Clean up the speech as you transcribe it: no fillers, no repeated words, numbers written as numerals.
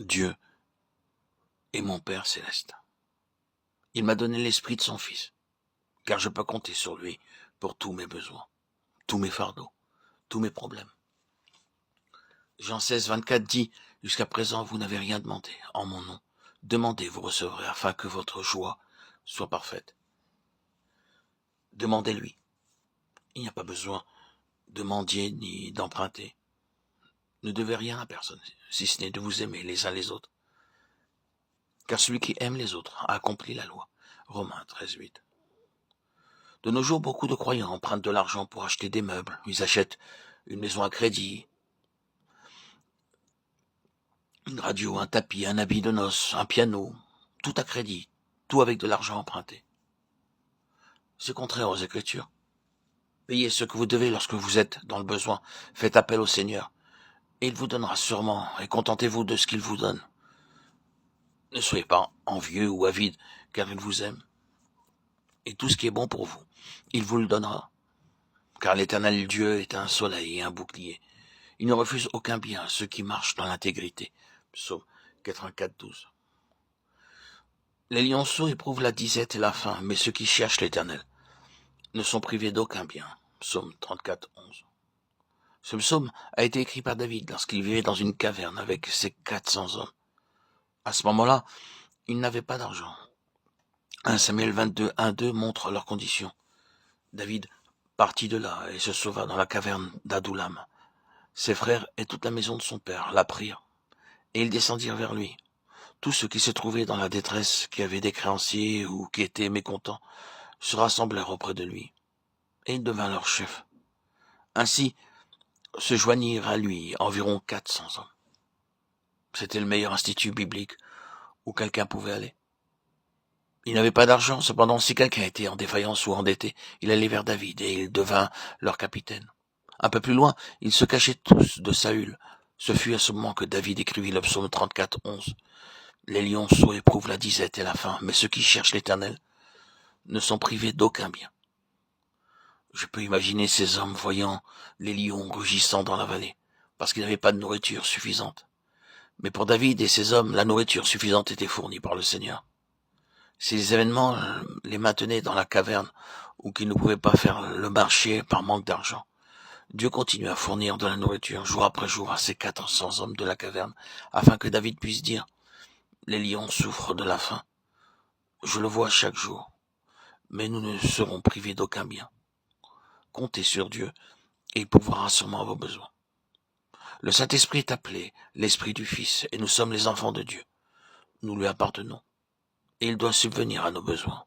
Dieu est mon Père céleste. Il m'a donné l'esprit de son Fils, car je peux compter sur lui pour tous mes besoins, tous mes fardeaux, tous mes problèmes. Jean 16, 24 dit, « Jusqu'à présent, vous n'avez rien demandé en mon nom. Demandez, vous recevrez, afin que votre joie soit parfaite. » Demandez-lui. Il n'y a pas besoin de mendier ni d'emprunter. Ne devez rien à personne, si ce n'est de vous aimer les uns les autres. Car celui qui aime les autres a accompli la loi. Romains 13, 8. De nos jours, beaucoup de croyants empruntent de l'argent pour acheter des meubles. Ils achètent une maison à crédit, une radio, un tapis, un habit de noces, un piano, tout à crédit, tout avec de l'argent emprunté. C'est contraire aux Écritures. Payez ce que vous devez lorsque vous êtes dans le besoin. Faites appel au Seigneur, et il vous donnera sûrement, et contentez-vous de ce qu'il vous donne. Ne soyez pas envieux ou avide, car il vous aime. Et tout ce qui est bon pour vous, il vous le donnera. Car l'Éternel Dieu est un soleil et un bouclier. Il ne refuse aucun bien à ceux qui marchent dans l'intégrité. Psaume 84, 12. Les lionceaux éprouvent la disette et la faim, mais ceux qui cherchent l'Éternel ne sont privés d'aucun bien. Psaume 34, 11. Ce psaume a été écrit par David lorsqu'il vivait dans une caverne avec ses 400 hommes. À ce moment-là, ils n'avaient pas d'argent. 1 Samuel 22, 1, 2 montre leur condition. David partit de là et se sauva dans la caverne d'Adoulam. Ses frères et toute la maison de son père l'apprirent, et ils descendirent vers lui. Tous ceux qui se trouvaient dans la détresse, qui avaient des créanciers ou qui étaient mécontents, se rassemblèrent auprès de lui, et il devint leur chef. Ainsi se joignirent à lui environ 400 hommes. C'était le meilleur institut biblique où quelqu'un pouvait aller. Il n'avait pas d'argent, cependant si quelqu'un était en défaillance ou endetté, il allait vers David et il devint leur capitaine. Un peu plus loin, ils se cachaient tous de Saül. Ce fut à ce moment que David écrivit le psaume 34, 11. Les lionceaux éprouvent la disette et la faim, mais ceux qui cherchent l'Éternel ne sont privés d'aucun bien. Je peux imaginer ces hommes voyant les lions rugissant dans la vallée, parce qu'ils n'avaient pas de nourriture suffisante. Mais pour David et ses hommes, la nourriture suffisante était fournie par le Seigneur. Ces événements les maintenaient dans la caverne, ou qu'ils ne pouvaient pas faire le marché par manque d'argent. Dieu continue à fournir de la nourriture jour après jour à ces 400 hommes de la caverne, afin que David puisse dire « Les lions souffrent de la faim. Je le vois chaque jour, mais nous ne serons privés d'aucun bien. Comptez sur Dieu, et il pourvoira sûrement à vos besoins. » Le Saint-Esprit est appelé l'Esprit du Fils, et nous sommes les enfants de Dieu. Nous lui appartenons, et il doit subvenir à nos besoins.